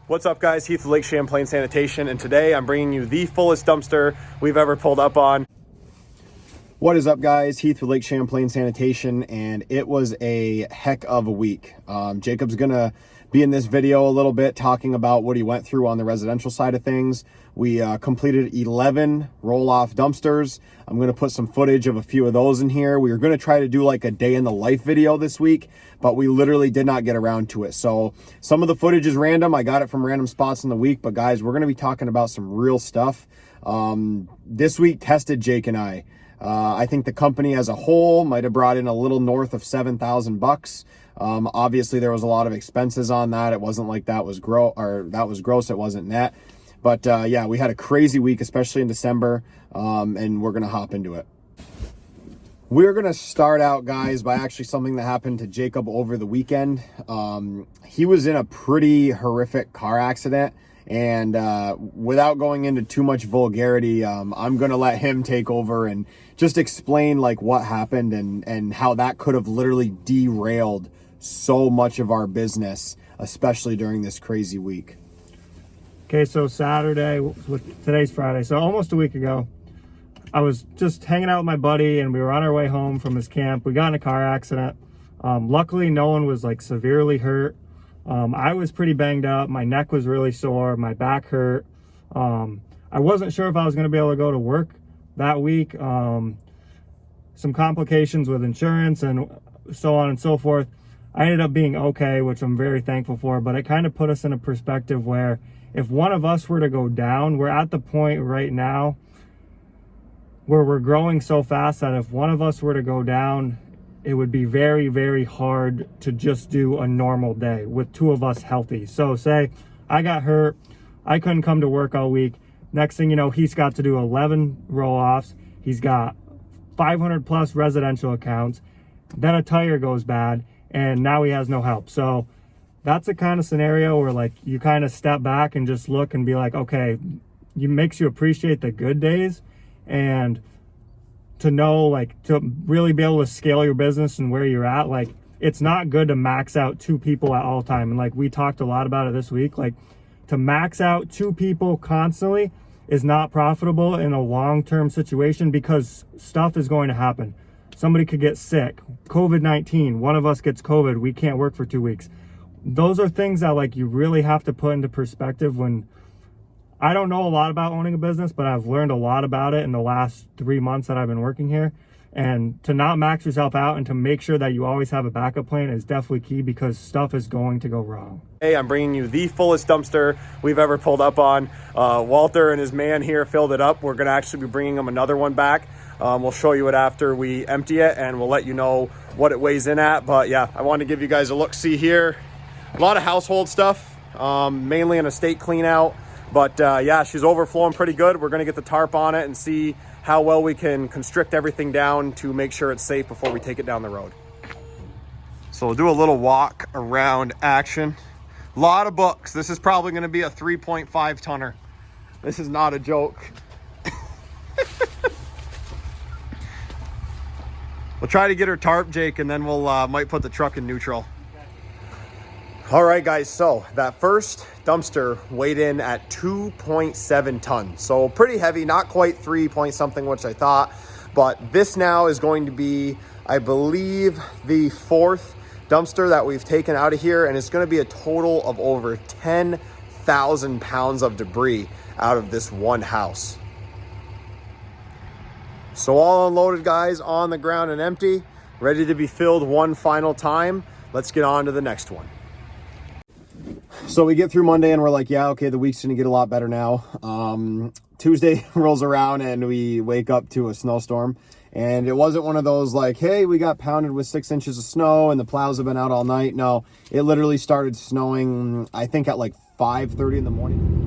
What's up, guys? Heath with Lake Champlain Sanitation, and today I'm bringing you the fullest dumpster we've ever pulled up on. What is up, guys? Heath with Lake Champlain Sanitation, and it was a heck of a week. Jacob's gonna be in this video a little bit talking about what he went through on the residential side of things. We completed 11 roll-off dumpsters. I'm gonna put some footage of a few of those in here. We were gonna try to do like a day in the life video this week, but we literally did not get around to it. So some of the footage is random. I got it from random spots in the week, but guys, we're gonna be talking about some real stuff. This week tested Jake and I. I think the company as a whole might have brought in a little north of $7,000. Obviously there was a lot of expenses on that. It wasn't like that was gross. It wasn't net. But yeah, we had a crazy week, especially in December, and we're going to hop into it. We're going to start out, guys, by actually something that happened to Jacob over the weekend. He was in a pretty horrific car accident, and without going into too much vulgarity, I'm going to let him take over and just explain like what happened and how that could have literally derailed so much of our business, especially during this crazy week. Okay, so Saturday, today's Friday, so almost a week ago, I was just hanging out with my buddy and we were on our way home from his camp. We got in a car accident. Luckily, no one was like severely hurt. I was pretty banged up. My neck was really sore. My back hurt. I wasn't sure if I was going to be able to go to work that week. Some complications with insurance and so on and so forth. I ended up being okay, which I'm very thankful for, but it kind of put us in a perspective where if one of us were to go down, we're at the point right now where we're growing so fast that if one of us were to go down, it would be very, very hard to just do a normal day with two of us healthy. So say I got hurt, I couldn't come to work all week. Next thing you know, he's got to do 11 roll-offs. He's got 500 plus residential accounts. Then a tire goes bad and now he has no help. So that's the kind of scenario where like you kind of step back and just look and be like, okay, it makes you appreciate the good days, and to know, like, to really be able to scale your business and where you're at, like, it's not good to max out two people at all time. And like we talked a lot about it this week, like to max out two people constantly is not profitable in a long-term situation because stuff is going to happen. Somebody could get sick, COVID-19, one of us gets COVID, we can't work for 2 weeks. Those are things that like you really have to put into perspective. When I don't know a lot about owning a business, but I've learned a lot about it in the last 3 months that I've been working here. And to not max yourself out and to make sure that you always have a backup plan is definitely key, because stuff is going to go wrong. Hey, I'm bringing you the fullest dumpster we've ever pulled up on. Walter and his man here filled it up. We're going to actually be bringing them another one back. We'll show you it after we empty it, and we'll let you know what it weighs in at. But yeah, I wanted to give you guys a look-see here. A lot of household stuff, mainly an estate clean out. But yeah, she's overflowing pretty good. We're going to get the tarp on it and see how well we can constrict everything down to make sure it's safe before we take it down the road. So we'll do a little walk around action. A lot of books. This is probably going to be a 3.5 tonner. This is not a joke. We'll try to get her tarp, Jake, and then we'll might put the truck in neutral. All right, guys, so that first dumpster weighed in at 2.7 tons. So pretty heavy, not quite 3 point something, which I thought. But this now is going to be, I believe, the fourth dumpster that we've taken out of here. And it's going to be a total of over 10,000 pounds of debris out of this one house. So all unloaded, guys, on the ground and empty, ready to be filled one final time. Let's get on to the next one. So we get through Monday and we're like, yeah, okay, the week's gonna get a lot better now. Tuesday rolls around and we wake up to a snowstorm, and it wasn't one of those like, hey, we got pounded with 6 inches of snow and the plows have been out all night. No, it literally started snowing, I think at like 5:30 in the morning.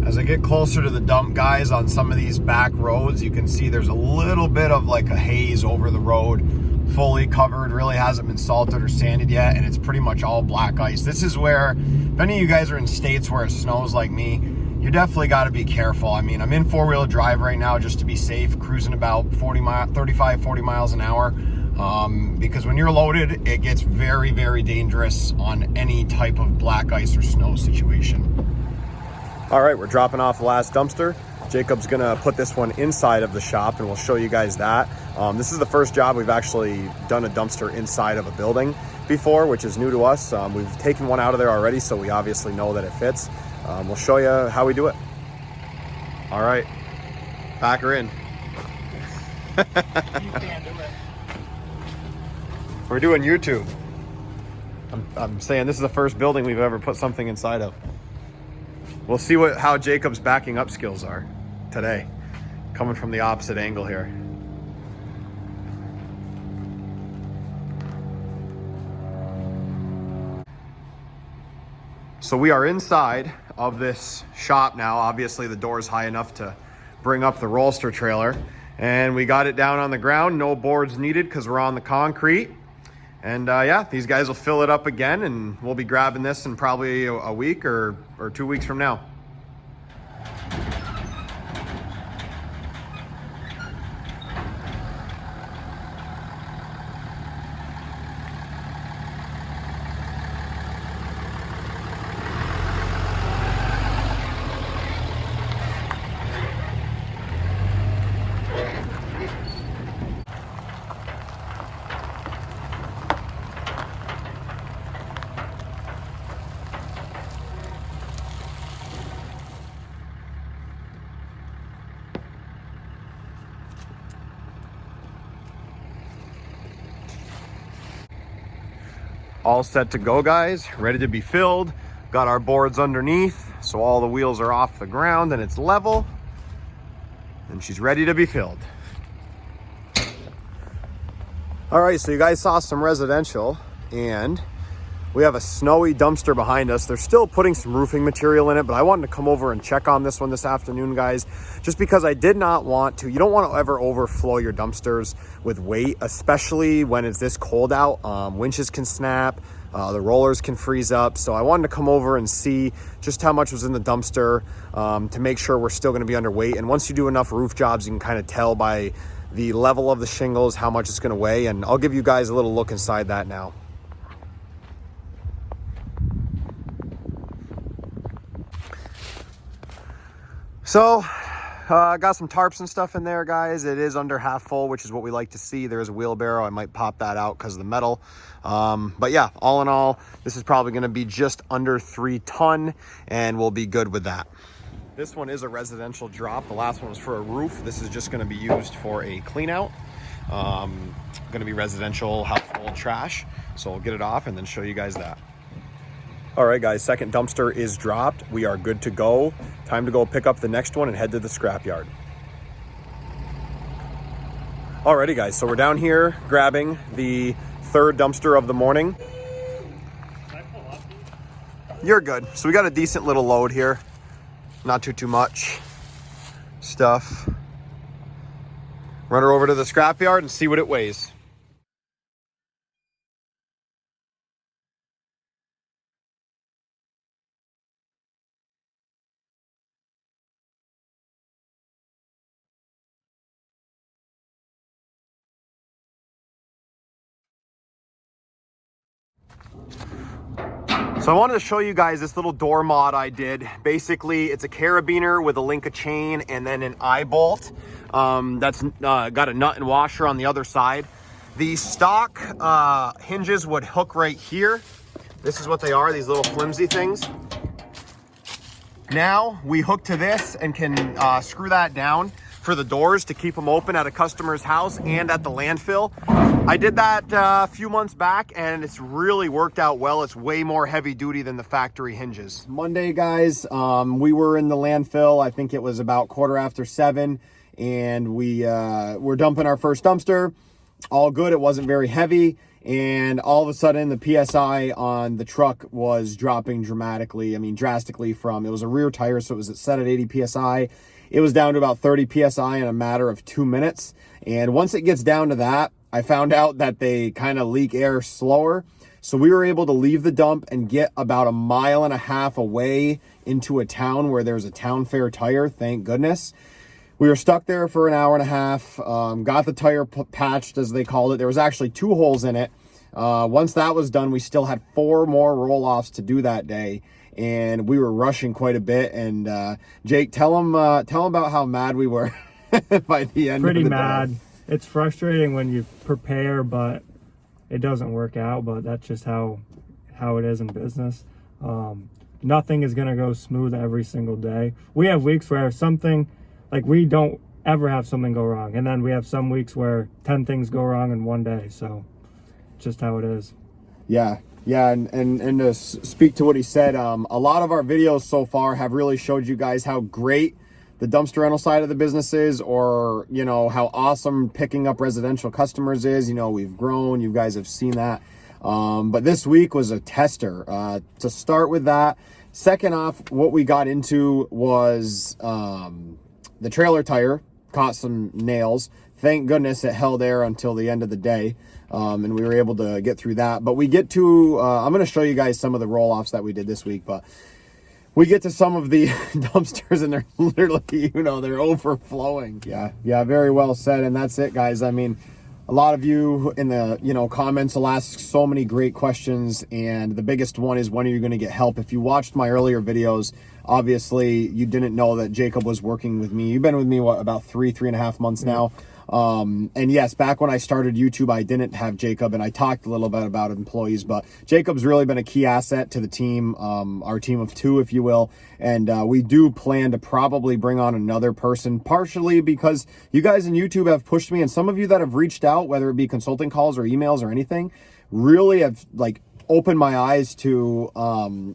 As I get closer to the dump, guys, on some of these back roads, you can see there's a little bit of like a haze over the road. Fully covered, really hasn't been salted or sanded yet, and it's pretty much all black ice. This is where, if any of you guys are in states where it snows like me, you definitely got to be careful. I mean, I'm in four-wheel drive right now just to be safe, cruising about 35, 40 miles an hour. because when you're loaded, it gets very, very dangerous on any type of black ice or snow situation. All right, we're dropping off the last dumpster. Jacob's gonna put this one inside of the shop and we'll show you guys that. This is the first job we've actually done a dumpster inside of a building before, which is new to us. We've taken one out of there already, so we obviously know that it fits. We'll show you how we do it. All right, pack her in. You can't do it. We're doing YouTube. I'm saying this is the first building we've ever put something inside of. We'll see how Jacob's backing up skills are today, coming from the opposite angle here. So we are inside of this shop now. Obviously the door is high enough to bring up the rollster trailer, and we got it down on the ground. No boards needed because we're on the concrete. And yeah, these guys will fill it up again, and we'll be grabbing this in probably a week or 2 weeks from now. All set to go, guys, ready to be filled. Got our boards underneath, so all the wheels are off the ground and it's level, and she's ready to be filled. All right, so you guys saw some residential, and we have a snowy dumpster behind us. They're still putting some roofing material in it, but I wanted to come over and check on this one this afternoon, guys, just because I did not want to. You don't want to ever overflow your dumpsters with weight, especially when it's this cold out. Winches can snap, the rollers can freeze up. So I wanted to come over and see just how much was in the dumpster to make sure we're still going to be underweight. And once you do enough roof jobs, you can kind of tell by the level of the shingles how much it's going to weigh. And I'll give you guys a little look inside that now. So I got some tarps and stuff in there, guys. It is under half full, which is what we like to see. There is a wheelbarrow. I might pop that out because of the metal. But yeah, all in all, this is probably going to be just under 3 ton, and we'll be good with that. This one is a residential drop. The last one was for a roof. This is just going to be used for a clean out. Going to be residential household trash. So we'll get it off and then show you guys that. All right, guys, second dumpster is dropped. We are good to go. Time to go pick up the next one and head to the scrapyard. Alrighty, guys, so we're down here grabbing the third dumpster of the morning. You're good. So we got a decent little load here. Not too much stuff. Run her over to the scrapyard and see what it weighs. So I wanted to show you guys this little door mod I did. Basically, it's a carabiner with a link of chain and then an eye bolt that's got a nut and washer on the other side. The stock hinges would hook right here. This is what they are, these little flimsy things. Now we hook to this and can screw that down for the doors to keep them open at a customer's house and at the landfill. I did that a few months back and it's really worked out well. It's way more heavy duty than the factory hinges. Monday, guys, we were in the landfill. I think it was about 7:15, and we were dumping our first dumpster. All good. It wasn't very heavy. And all of a sudden the PSI on the truck was dropping dramatically. I mean, drastically from, it was a rear tire, so it was set at 80 PSI. It was down to about 30 PSI in a matter of 2 minutes. And once it gets down to that, I found out that they kind of leak air slower. So we were able to leave the dump and get about 1.5 miles away into a town where there's a town fair tire, thank goodness. We were stuck there for an hour and a half, got the tire patched, as they called it. There was actually 2 holes in it. Once that was done, we still had 4 more roll-offs to do that day, and we were rushing quite a bit. And Jake, tell them about how mad we were by the end. Pretty of the mad. day. It's frustrating when you prepare, but it doesn't work out. But that's just how it is in business. Nothing is gonna go smooth every single day. We have weeks where something, like, we don't ever have something go wrong, and then we have some weeks where 10 things go wrong in one day. So just how it is. Yeah, and to speak to what he said, a lot of our videos so far have really showed you guys how great the dumpster rental side of the business is, or, you know, how awesome picking up residential customers is. You know, we've grown, you guys have seen that. But this week was a tester. To start with that, second off, what we got into was the trailer tire caught some nails. Thank goodness it held air until the end of the day, and we were able to get through that. But we get to, I'm going to show you guys some of the roll-offs that we did this week, but we get to some of the dumpsters and they're literally, you know, they're overflowing. Yeah, very well said. And that's it, guys. I mean, a lot of you in the, you know, comments will ask so many great questions, and the biggest one is, when are you going to get help? If you watched my earlier videos, obviously you didn't know that Jacob was working with me. You've been with me, what, about 3.5 months now? And yes, back when I started YouTube, I didn't have Jacob, and I talked a little bit about employees, but Jacob's really been a key asset to the team, our team of 2, if you will. And we do plan to probably bring on another person, partially because you guys in YouTube have pushed me, and some of you that have reached out, whether it be consulting calls or emails or anything, really have, like, opened my eyes to,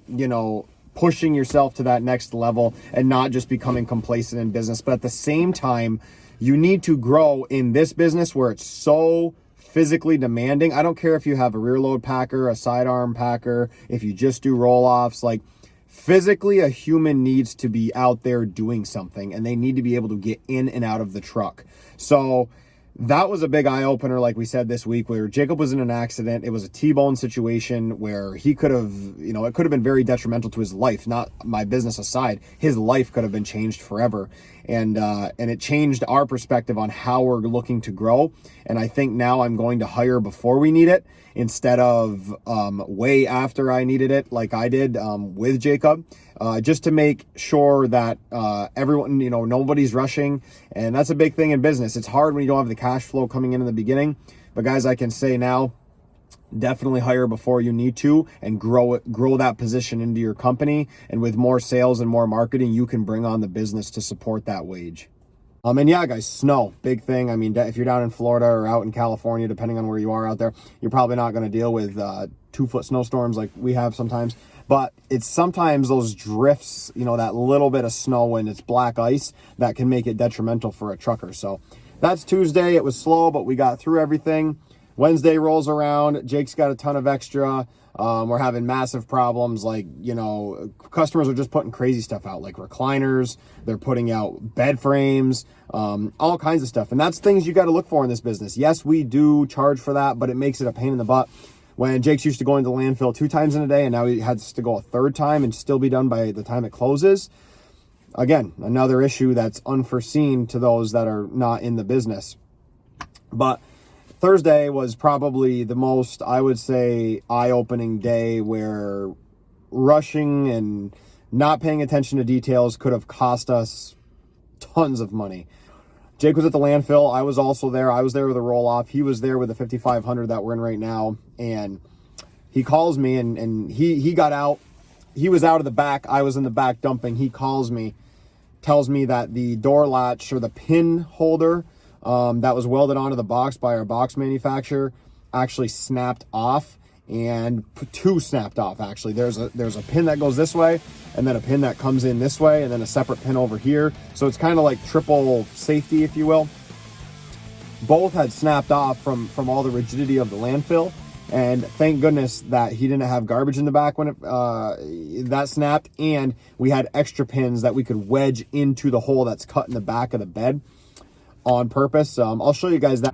you know, pushing yourself to that next level and not just becoming complacent in business. But at the same time, you need to grow in this business where it's so physically demanding. I don't care if you have a rear load packer, a sidearm packer, if you just do roll-offs, like, physically a human needs to be out there doing something, and they need to be able to get in and out of the truck. So that was a big eye-opener, like we said, this week, where Jacob was in an accident. It was a T-bone situation where he could have, you know, it could have been very detrimental to his life, not my business aside. His life could have been changed forever. And it changed our perspective on how we're looking to grow. And I think now I'm going to hire before we need it, instead of way after I needed it, like I did with Jacob, just to make sure that everyone, you know, nobody's rushing. And that's a big thing in business. It's hard when you don't have the cash flow coming in the beginning. But guys, I can say now, definitely hire before you need to, and grow that position into your company. And with more sales and more marketing, you can bring on the business to support that wage. And yeah, guys, snow, big thing. I mean, if you're down in Florida or out in California, depending on where you are out there, you're probably not going to deal with 2-foot snowstorms like we have sometimes. But it's sometimes those drifts, you know, that little bit of snow and it's black ice, that can make it detrimental for a trucker. So that's Tuesday. It was slow, but we got through everything. Wednesday rolls around. Jake's got a ton of extra. We're having massive problems. Like, you know, customers are just putting crazy stuff out, like recliners. They're putting out bed frames, all kinds of stuff. And that's things you got to look for in this business. Yes, we do charge for that, but it makes it a pain in the butt. When Jake's used to going to landfill 2 times in a day, and now he has to go a 3rd time and still be done by the time it closes. Again, another issue that's unforeseen to those that are not in the business. But Thursday was probably the most, I would say, eye-opening day, where rushing and not paying attention to details could have cost us tons of money. Jake was at the landfill. I was also there. I was there with a roll-off. He was there with the 5500 that we're in right now. And he calls me, and he got out. He was out of the back. I was in the back dumping. He calls me, tells me that the door latch, or the pin holder, that was welded onto the box by our box manufacturer, actually snapped off, and 2 snapped off. Actually, there's a pin that goes this way, and then a pin that comes in this way, and then a separate pin over here. So it's kind of like triple safety, if you will. Both had snapped off from all the rigidity of the landfill, and thank goodness that he didn't have garbage in the back when that snapped, and we had extra pins that we could wedge into the hole that's cut in the back of the bed on purpose. I'll show you guys that.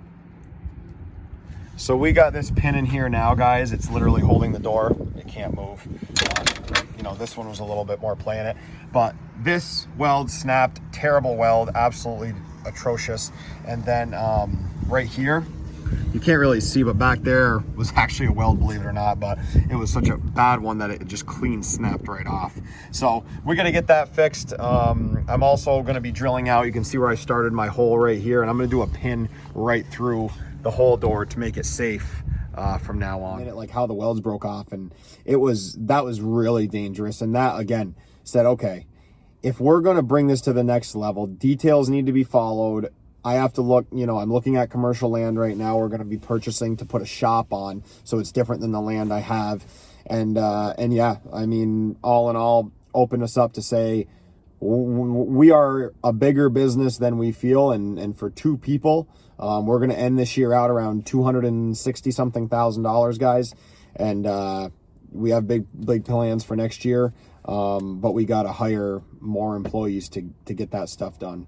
So we got this pin in here now, guys. It's literally holding the door. It can't move. you know, this one was a little bit more playing it. But this weld snapped, terrible weld, absolutely atrocious. And then right here, you can't really see, but back there was actually a weld, believe it or not, but it was such a bad one that it just clean snapped right off. So we're gonna get that fixed. I'm also gonna be drilling out, you can see where I started my hole right here, and I'm gonna do a pin right through the whole door to make it safe from now on. Like how the welds broke off, and that was really dangerous. And that, again, said, okay, if we're gonna bring this to the next level, details need to be followed. I have to look, you know, I'm looking at commercial land right now. We're going to be purchasing to put a shop on, so it's different than the land I have. And yeah, I mean, all in all, open us up to say we are a bigger business than we feel. And for two people, we're going to end this year out around $260 something thousand, guys. And we have big plans for next year. But we got to hire more employees to get that stuff done.